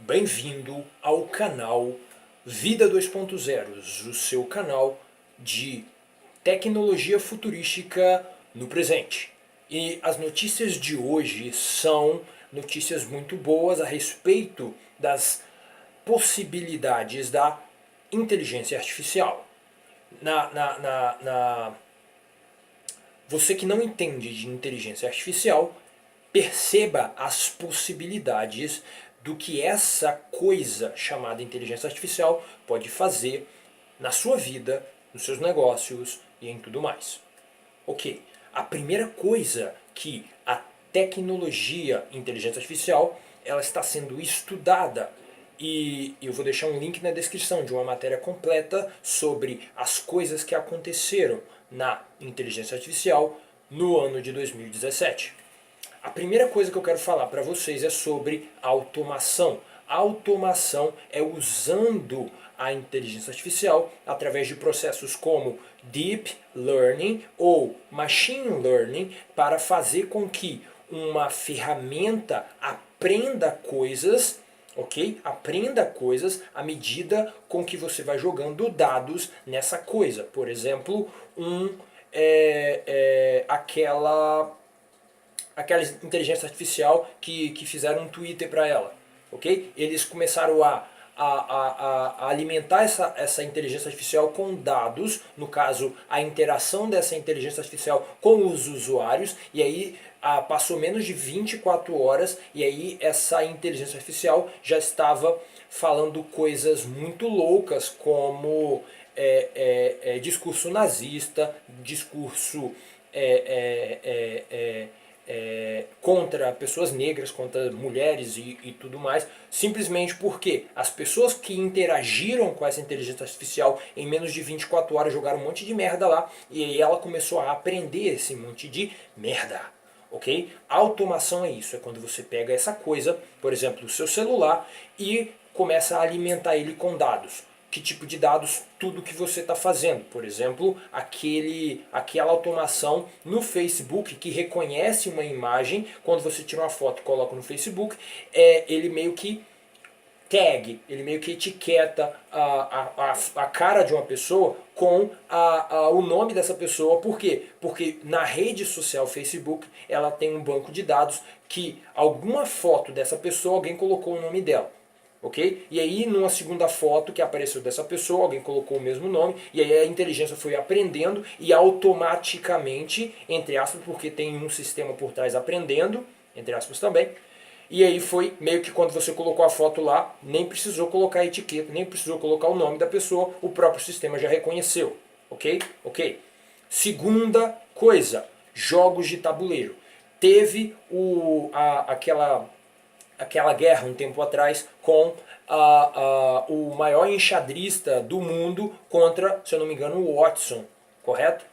Bem-vindo ao canal Vida 2.0, o seu canal de tecnologia futurística no presente. E as notícias de hoje são notícias muito boas a respeito das possibilidades da inteligência artificial. Você que não entende de inteligência artificial, perceba as possibilidades do que essa coisa chamada inteligência artificial pode fazer na sua vida, nos seus negócios e em tudo mais. Ok, a primeira coisa que a tecnologia inteligência artificial ela está sendo estudada, e eu vou deixar um link na descrição de uma matéria completa sobre as coisas que aconteceram na inteligência artificial no ano de 2017. A primeira coisa que eu quero falar para vocês é sobre automação. A automação é usando a inteligência artificial através de processos como Deep Learning ou Machine Learning para fazer com que uma ferramenta aprenda coisas, ok? Aprenda coisas à medida com que você vai jogando dados nessa coisa. Por exemplo, aquela inteligência artificial que fizeram um Twitter para ela, ok? Eles começaram a alimentar essa inteligência artificial com dados, no caso a interação dessa inteligência artificial com os usuários, e aí passou menos de 24 horas e aí essa inteligência artificial já estava falando coisas muito loucas como discurso nazista, discurso contra pessoas negras, contra mulheres e tudo mais, simplesmente porque as pessoas que interagiram com essa inteligência artificial em menos de 24 horas jogaram um monte de merda lá, e aí ela começou a aprender esse monte de merda. Ok? A automação é isso, é quando você pega essa coisa, por exemplo, o seu celular, e começa a alimentar ele com dados. Que tipo de dados? Tudo que você está fazendo. Por exemplo, aquela automação no Facebook que reconhece uma imagem, quando você tira uma foto e coloca no Facebook, ele meio que tag, ele meio que etiqueta a cara de uma pessoa com o nome dessa pessoa. Por quê? Porque na rede social Facebook ela tem um banco de dados que alguma foto dessa pessoa alguém colocou o nome dela. Ok? E aí numa segunda foto que apareceu dessa pessoa, alguém colocou o mesmo nome, e aí a inteligência foi aprendendo e automaticamente, entre aspas, porque tem um sistema por trás aprendendo, entre aspas também, e aí foi meio que quando você colocou a foto lá, nem precisou colocar a etiqueta, nem precisou colocar o nome da pessoa, o próprio sistema já reconheceu. Ok? Ok. Segunda coisa, jogos de tabuleiro. Teve aquela guerra um tempo atrás com o maior enxadrista do mundo contra, se eu não me engano, o Watson, correto?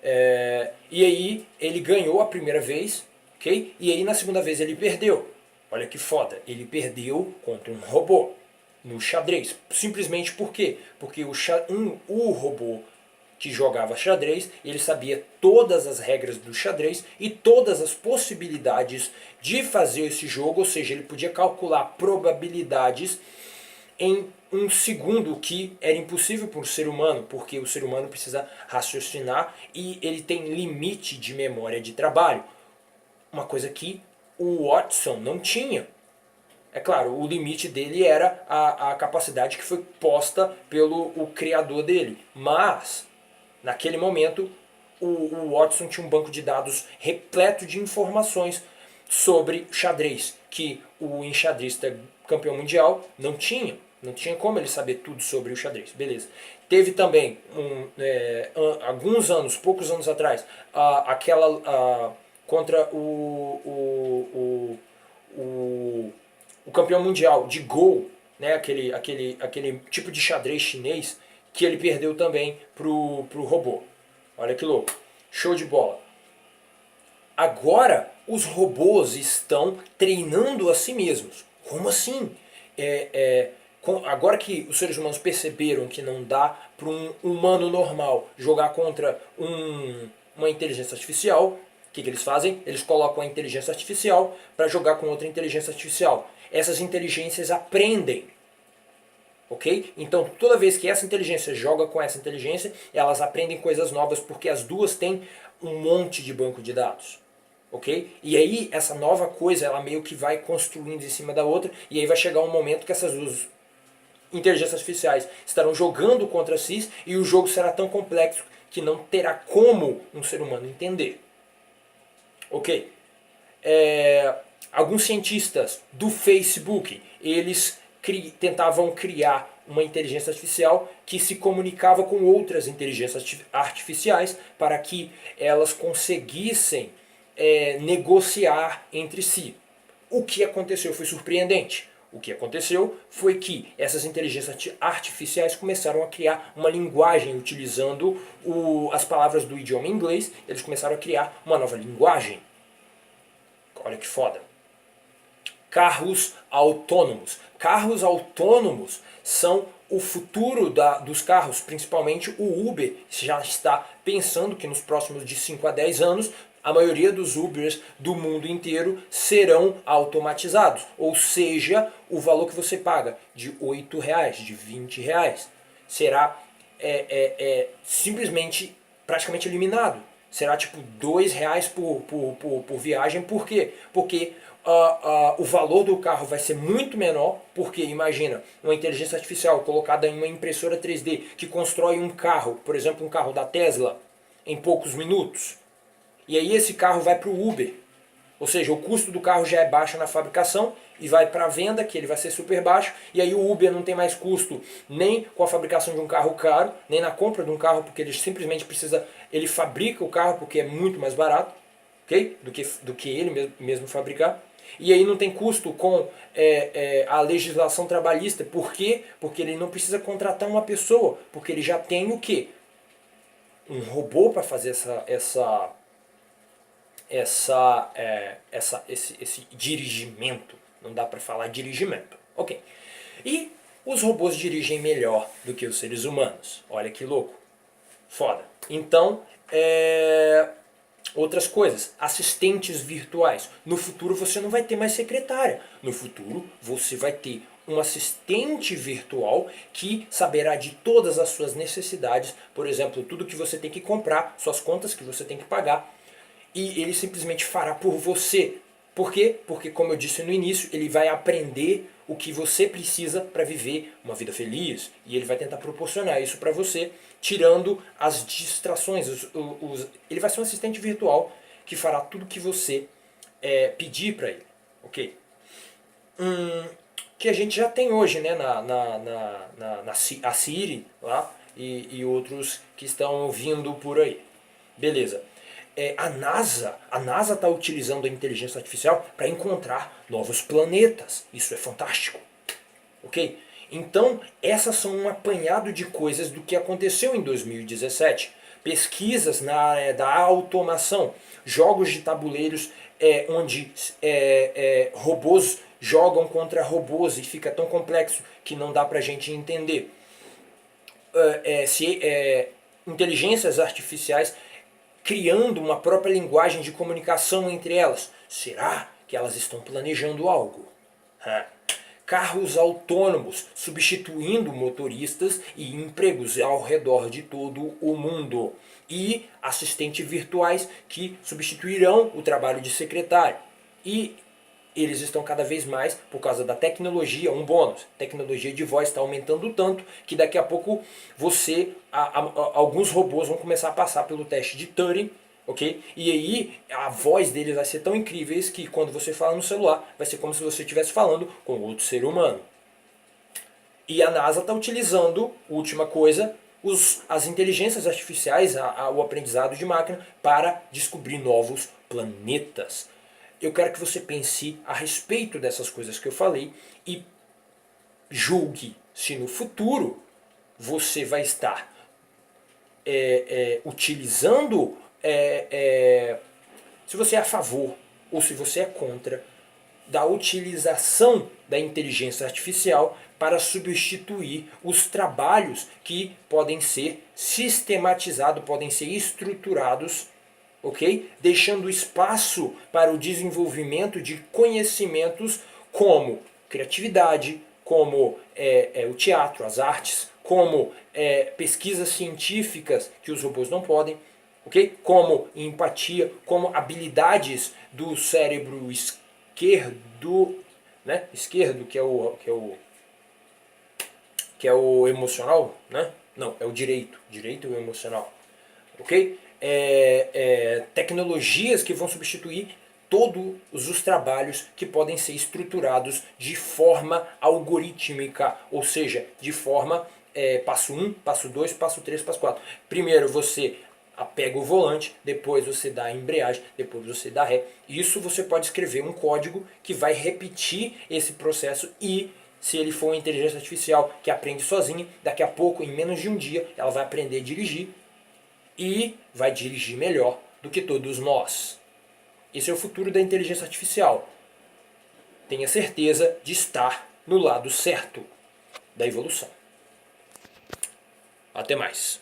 E aí ele ganhou a primeira vez, ok? E aí na segunda vez ele perdeu. Olha que foda, ele perdeu contra um robô no xadrez. Simplesmente por quê? Porque o robô que jogava xadrez, ele sabia todas as regras do xadrez e todas as possibilidades de fazer esse jogo, ou seja, ele podia calcular probabilidades em um segundo, que era impossível para o ser humano, porque o ser humano precisa raciocinar e ele tem limite de memória de trabalho, uma coisa que o Watson não tinha. É claro, o limite dele era a capacidade que foi posta pelo criador dele, mas naquele momento, o Watson tinha um banco de dados repleto de informações sobre xadrez, que o enxadrista campeão mundial não tinha. Não tinha como ele saber tudo sobre o xadrez. Beleza. Teve também, alguns anos, poucos anos atrás, contra o campeão mundial de Go, né, aquele tipo de xadrez chinês, que ele perdeu também pro robô. Olha que louco. Show de bola. Agora os robôs estão treinando a si mesmos. Como assim? Agora que os seres humanos perceberam que não dá para um humano normal jogar contra uma inteligência artificial, o que eles fazem? Eles colocam a inteligência artificial para jogar com outra inteligência artificial. essas inteligências aprendem. Ok? Então, toda vez que essa inteligência joga com essa inteligência, elas aprendem coisas novas porque as duas têm um monte de banco de dados. Ok? E aí, essa nova coisa, ela meio que vai construindo em cima da outra, e aí vai chegar um momento que essas duas inteligências artificiais estarão jogando contra si, e o jogo será tão complexo que não terá como um ser humano entender. Ok? Alguns cientistas do Facebook, eles tentavam criar uma inteligência artificial que se comunicava com outras inteligências artificiais para que elas conseguissem negociar entre si. O que aconteceu foi surpreendente. O que aconteceu foi que essas inteligências artificiais começaram a criar uma linguagem utilizando as palavras do idioma inglês. Eles começaram a criar uma nova linguagem. Olha que foda. Carros autônomos. Carros autônomos são o futuro dos carros, principalmente o Uber já está pensando que nos próximos de 5 a 10 anos a maioria dos Ubers do mundo inteiro serão automatizados. Ou seja, o valor que você paga de R$8, de R$20, será simplesmente praticamente eliminado. Será tipo R$2 por viagem. Por quê? Porque o valor do carro vai ser muito menor, porque imagina, uma inteligência artificial colocada em uma impressora 3D que constrói um carro, por exemplo um carro da Tesla, em poucos minutos. E aí esse carro vai para o Uber, ou seja, o custo do carro já é baixo na fabricação e vai para a venda, que ele vai ser super baixo, e aí o Uber não tem mais custo nem com a fabricação de um carro caro, nem na compra de um carro, porque ele simplesmente ele fabrica o carro porque é muito mais barato, ok? do que ele mesmo fabricar. E aí não tem custo com a legislação trabalhista. Por quê? Porque ele não precisa contratar uma pessoa, porque ele já tem o quê? Um robô para fazer esse dirigimento. Não dá para falar dirigimento. Ok. E os robôs dirigem melhor do que os seres humanos. Olha que louco. Foda. Então, outras coisas, assistentes virtuais. No futuro você não vai ter mais secretária. No futuro você vai ter um assistente virtual que saberá de todas as suas necessidades. Por exemplo, tudo que você tem que comprar, suas contas que você tem que pagar. E ele simplesmente fará por você. Por quê? Porque, como eu disse no início, ele vai aprender o que você precisa para viver uma vida feliz. E ele vai tentar proporcionar isso para você, tirando as distrações. Ele vai ser um assistente virtual que fará tudo o que você pedir para ele. Ok? Que a gente já tem hoje, né? A Siri lá e outros que estão vindo por aí. Beleza. A NASA está utilizando a inteligência artificial para encontrar novos planetas. Isso é fantástico. Ok? Então, essas são um apanhado de coisas do que aconteceu em 2017. Pesquisas na área da automação, jogos de tabuleiros onde robôs jogam contra robôs e fica tão complexo que não dá para a gente entender. Inteligências artificiais criando uma própria linguagem de comunicação entre elas. Será que elas estão planejando algo? Carros autônomos substituindo motoristas e empregos ao redor de todo o mundo. E assistentes virtuais que substituirão o trabalho de secretário. E eles estão cada vez mais, por causa da tecnologia, um bônus. A tecnologia de voz está aumentando tanto que daqui a pouco alguns robôs vão começar a passar pelo teste de Turing, ok? E aí a voz deles vai ser tão incríveis que quando você fala no celular, vai ser como se você estivesse falando com outro ser humano. E a NASA está utilizando, última coisa, as inteligências artificiais, o aprendizado de máquina, para descobrir novos planetas. Eu quero que você pense a respeito dessas coisas que eu falei e julgue se no futuro você vai estar utilizando, se você é a favor ou se você é contra da utilização da inteligência artificial para substituir os trabalhos que podem ser sistematizados, podem ser estruturados, ok? Deixando espaço para o desenvolvimento de conhecimentos como criatividade, como o teatro, as artes, como pesquisas científicas que os robôs não podem, ok? Como empatia, como habilidades do cérebro esquerdo, né? Esquerdo, que é o emocional, né? Não, é o direito. Direito é o emocional. Ok? Tecnologias que vão substituir todos os trabalhos que podem ser estruturados de forma algorítmica, ou seja, de forma passo 1, passo 2, passo 3, passo 4. Primeiro você pega o volante, depois você dá a embreagem, depois você dá ré. Isso você pode escrever um código que vai repetir esse processo e se ele for uma inteligência artificial que aprende sozinha, daqui a pouco, em menos de um dia, ela vai aprender a dirigir e vai dirigir melhor do que todos nós. Esse é o futuro da inteligência artificial. Tenha certeza de estar no lado certo da evolução. Até mais.